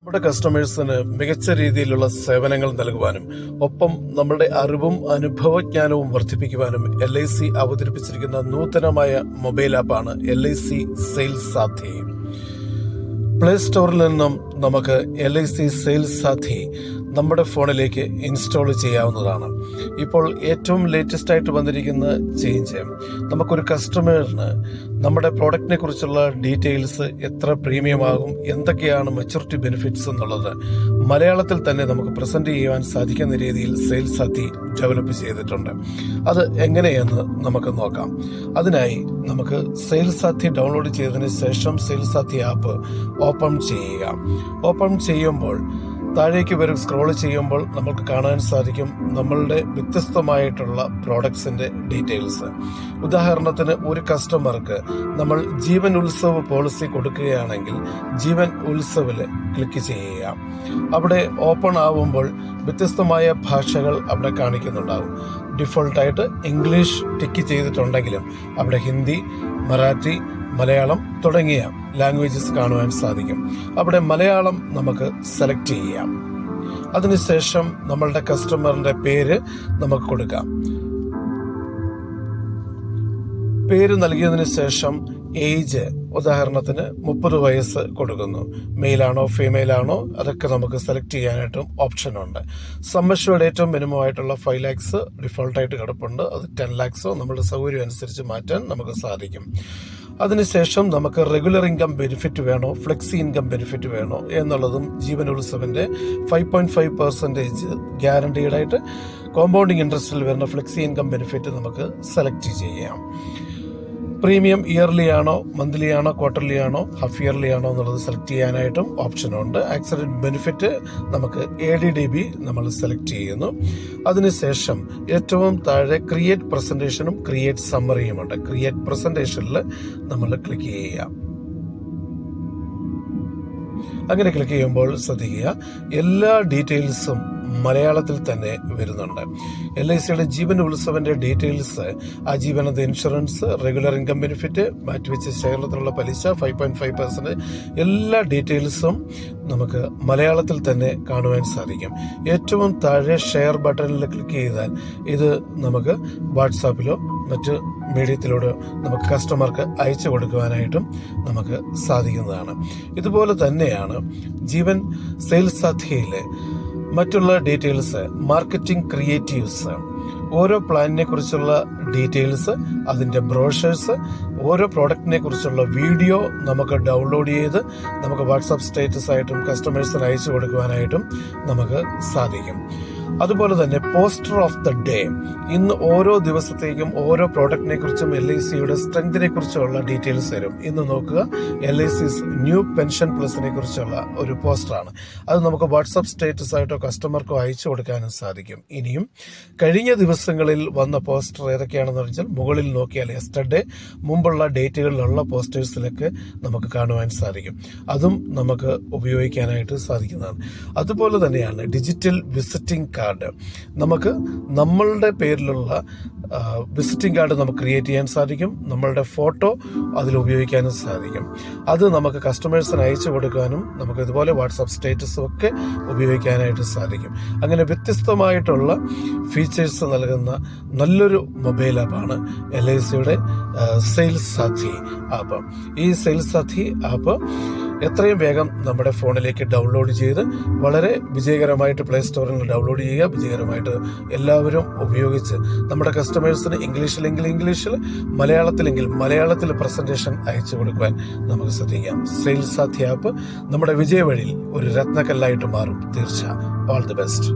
നമ്മുടെ കസ്റ്റമേഴ്സിന് മികച്ച രീതിയിലുള്ള സേവനങ്ങൾ നൽകുവാനും ഒപ്പം നമ്മുടെ അറിവും അനുഭവജ്ഞാനവും വർദ്ധിപ്പിക്കുവാനും LIC അവതരിപ്പിച്ചിരിക്കുന്ന നൂതനമായ മൊബൈൽ ആപ്പാണ് LIC സെയിൽസ് സാഥി. പ്ലേ സ്റ്റോറിൽ നിന്നും നമുക്ക് LIC സെയിൽസ് സാഥി നമ്മുടെ ഫോണിലേക്ക് ഇൻസ്റ്റാൾ ചെയ്യാവുന്നതാണ്. ഇപ്പോൾ ഏറ്റവും ലേറ്റസ്റ്റ് ആയിട്ട് വന്നിരിക്കുന്ന ചേഞ്ച്, നമുക്കൊരു കസ്റ്റമറിന് നമ്മുടെ പ്രോഡക്റ്റിനെ കുറിച്ചുള്ള ഡീറ്റെയിൽസ്, എത്ര പ്രീമിയം ആകും, എന്തൊക്കെയാണ് മെച്ചൂരിറ്റി ബെനിഫിറ്റ്സ് എന്നുള്ളത് മലയാളത്തിൽ തന്നെ നമുക്ക് പ്രസന്റ് ചെയ്യുവാൻ സാധിക്കുന്ന രീതിയിൽ സെയിൽസ് സാഥി ഡെവലപ്പ് ചെയ്തിട്ടുണ്ട്. അത് എങ്ങനെയെന്ന് നമുക്ക് നോക്കാം. അതിനായി നമുക്ക് സെയിൽസ് സാഥി ഡൗൺലോഡ് ചെയ്തതിന് ശേഷം സെയിൽസ് സാഥി ആപ്പ് ഓപ്പൺ ചെയ്യുക. ഓപ്പൺ ചെയ്യുമ്പോൾ താഴേക്ക് വരും. സ്ക്രോൾ ചെയ്യുമ്പോൾ നമുക്ക് കാണാൻ സാധിക്കും നമ്മളുടെ വ്യത്യസ്തമായിട്ടുള്ള പ്രോഡക്ട്സിന്റെ ഡീറ്റെയിൽസ്. ഉദാഹരണത്തിന്, ഒരു കസ്റ്റമർക്ക് നമ്മൾ ജീവൻ ഉത്സവ് പോളിസി കൊടുക്കുകയാണെങ്കിൽ ജീവൻ ഉത്സവില് ക്ലിക്ക് ചെയ്യുക. അവിടെ ഓപ്പൺ ആവുമ്പോൾ വ്യത്യസ്തമായ ഭാഷകൾ അവിടെ കാണിക്കുന്നുണ്ടാവും. ഡിഫോൾട്ടായിട്ട് ഇംഗ്ലീഷ് ടിക്ക് ചെയ്തിട്ടുണ്ടെങ്കിലും അവിടെ ഹിന്ദി, മറാഠി, മലയാളം തുടങ്ങിയ ലാംഗ്വേജസ് കാണുവാൻ സാധിക്കും. അവിടെ മലയാളം നമുക്ക് സെലക്ട് ചെയ്യാം. അതിനുശേഷം നമ്മളുടെ കസ്റ്റമറിന്റെ പേര് നമുക്ക് കൊടുക്കാം. പേര് നൽകിയതിനു ശേഷം ഏജ്, ഉദാഹരണത്തിന് 30 വയസ്സ് കൊടുക്കുന്നു. മെയിലാണോ ഫീമെയിലാണോ അതൊക്കെ നമുക്ക് സെലക്ട് ചെയ്യാനായിട്ടും ഓപ്ഷൻ ഉണ്ട്. സമ്മഷ്വേർഡ് ഏറ്റവും മിനിമം ആയിട്ടുള്ള 5 lakhs ഡിഫോൾട്ടായിട്ട് കിടപ്പുണ്ട്. അത് 10 lakhs നമ്മുടെ സൗകര്യം അനുസരിച്ച് മാറ്റാൻ നമുക്ക് സാധിക്കും. അതിനുശേഷം നമുക്ക് റെഗുലർ ഇൻകം ബെനിഫിറ്റ് വേണോ, ഫ്ലെക്സി ഇൻകം ബെനിഫിറ്റ് വേണോ എന്നുള്ളതും ജീവൻ ഉത്സവിന്റെ 5.5% ഗ്യാരണ്ടീഡ് ആയിട്ട് കോമ്പൗണ്ടിങ് ഇൻട്രസ്റ്റിൽ വരുന്ന ഫ്ലെക്സി ഇൻകം ബെനിഫിറ്റ് നമുക്ക് സെലക്ട് ചെയ്യാം. പ്രീമിയം ഇയർലി ആണോ, മന്ത്ലി ആണോ, ക്വാർട്ടർലി ആണോ, ഹാഫ് ഇയർലി ആണോ എന്നുള്ളത് സെലക്ട് ചെയ്യാനായിട്ടും ഓപ്ഷനുണ്ട്. ആക്സിഡന്റ് ബെനിഫിറ്റ് നമുക്ക് ADDB നമ്മൾ സെലക്ട് ചെയ്യുന്നു. അതിനുശേഷം ഏറ്റവും താഴെ ക്രിയേറ്റ് പ്രസന്റേഷനും ക്രിയേറ്റ് സമ്മറിയുമുണ്ട്. ക്രിയേറ്റ് പ്രസന്റേഷനിൽ നമ്മൾ ക്ലിക്ക് ചെയ്യുക. അങ്ങനെ ക്ലിക്ക് ചെയ്യുമ്പോൾ ശ്രദ്ധിക്കുക, എല്ലാ ഡീറ്റെയിൽസും മലയാളത്തിൽ തന്നെ വരുന്നുണ്ട്. LICയുടെ ജീവൻ ഉത്സവന്റെ ഡീറ്റെയിൽസ്, ആജീവനത ഇൻഷുറൻസ്, റെഗുലർ ഇൻകം ബെനിഫിറ്റ്, മാറ്റിവെച്ച ശേഖരണത്തിനുള്ള പലിശ 5.5%, എല്ലാ ഡീറ്റെയിൽസും നമുക്ക് മലയാളത്തിൽ തന്നെ കാണുവാൻ സാധിക്കും. ഏറ്റവും താഴെ ഷെയർ ബട്ടണിൽ ക്ലിക്ക് ചെയ്താൽ ഇത് നമുക്ക് വാട്സാപ്പിലോ മറ്റ് മീഡിയത്തിലൂടെ നമുക്ക് കസ്റ്റമർക്ക് അയച്ചു കൊടുക്കുവാനായിട്ടും നമുക്ക് സാധിക്കുന്നതാണ്. ഇതുപോലെ തന്നെയാണ് ജീവൻ സെയിൽസ് സാഥിയിലെ മറ്റുള്ള ഡീറ്റെയിൽസ്, മാർക്കറ്റിംഗ് ക്രിയേറ്റീവ്സ്, ഓരോ പ്ലാനിനെ കുറിച്ചുള്ള ഡീറ്റെയിൽസ്, അതിൻ്റെ ബ്രോഷേഴ്സ്, ഓരോ പ്രോഡക്റ്റിനെ കുറിച്ചുള്ള വീഡിയോ നമുക്ക് ഡൗൺലോഡ് ചെയ്ത് നമുക്ക് വാട്സാപ്പ് സ്റ്റാറ്റസ് ആയിട്ടും കസ്റ്റമേഴ്സിന് അയച്ചു കൊടുക്കുവാനായിട്ടും നമുക്ക് സാധിക്കും. അതുപോലെ തന്നെ പോസ്റ്റർ ഓഫ് ദ ഡേ, ഇന്ന് ഓരോ ദിവസത്തേക്കും ഓരോ പ്രോഡക്റ്റിനെ കുറിച്ചും LICയുടെ സ്ട്രെങ്തിനെ കുറിച്ചുള്ള ഡീറ്റെയിൽസ് തരും. ഇന്ന് നോക്കുക, LIC's ന്യൂ പെൻഷൻ പ്ലസിനെ കുറിച്ചുള്ള ഒരു പോസ്റ്ററാണ്. അത് നമുക്ക് വാട്സാപ്പ് സ്റ്റാറ്റസ് ആയിട്ടോ കസ്റ്റമർക്കോ അയച്ചു കൊടുക്കാനും സാധിക്കും. ഇനിയും കഴിഞ്ഞ ദിവസങ്ങളിൽ വന്ന പോസ്റ്റർ ഏതൊക്കെയാണെന്ന് വെച്ചാൽ മുകളിൽ നോക്കിയാൽ യെസ്റ്റർഡേ മുമ്പുള്ള ഡേറ്റുകളിലുള്ള പോസ്റ്റേഴ്സിലൊക്കെ നമുക്ക് കാണുവാൻ സാധിക്കും. അതും നമുക്ക് ഉപയോഗിക്കാനായിട്ട് സാധിക്കുന്നതാണ്. അതുപോലെ തന്നെയാണ് ഡിജിറ്റൽ വിസിറ്റിംഗ് കാർഡ്. നമുക്ക് നമ്മളുടെ പേരിലുള്ള വിസിറ്റിംഗ് കാർഡ് നമുക്ക് ക്രിയേറ്റ് ചെയ്യാൻ സാധിക്കും. നമ്മളുടെ ഫോട്ടോ അതിൽ ഉപയോഗിക്കാനും സാധിക്കും. അത് നമുക്ക് കസ്റ്റമേഴ്സിന് അയച്ചു കൊടുക്കാനും നമുക്ക് ഇതുപോലെ വാട്സാപ്പ് സ്റ്റേറ്റസും ഒക്കെ ഉപയോഗിക്കാനായിട്ട് സാധിക്കും. അങ്ങനെ വ്യത്യസ്തമായിട്ടുള്ള ഫീച്ചേഴ്സ് നൽകുന്ന നല്ലൊരു മൊബൈൽ ആപ്പാണ് LICയുടെ സെയിൽസ് സാഥി ആപ്പ്. ഈ സെയിൽസ് സാഥി ആപ്പ് എത്രയും വേഗം നമ്മുടെ ഫോണിലേക്ക് ഡൗൺലോഡ് ചെയ്ത് വളരെ വിജയകരമായിട്ട് പ്ലേ സ്റ്റോറിൽ ഡൗൺലോഡ് ചെയ്യുക. വിജയകരമായിട്ട് എല്ലാവരും ഉപയോഗിച്ച് നമ്മുടെ കസ്റ്റമേഴ്സിന് ഇംഗ്ലീഷിലെങ്കിൽ ഇംഗ്ലീഷിൽ, മലയാളത്തിലെങ്കിൽ മലയാളത്തിൽ പ്രസന്റേഷൻ അയച്ചു കൊടുക്കുവാൻ നമുക്ക് ശ്രദ്ധിക്കാം. സെയിൽസ് സാഥി ആപ്പ് നമ്മുടെ വിജയ വഴിയിൽ ഒരു രത്നക്കല്ലായിട്ട് മാറും തീർച്ച. All the best.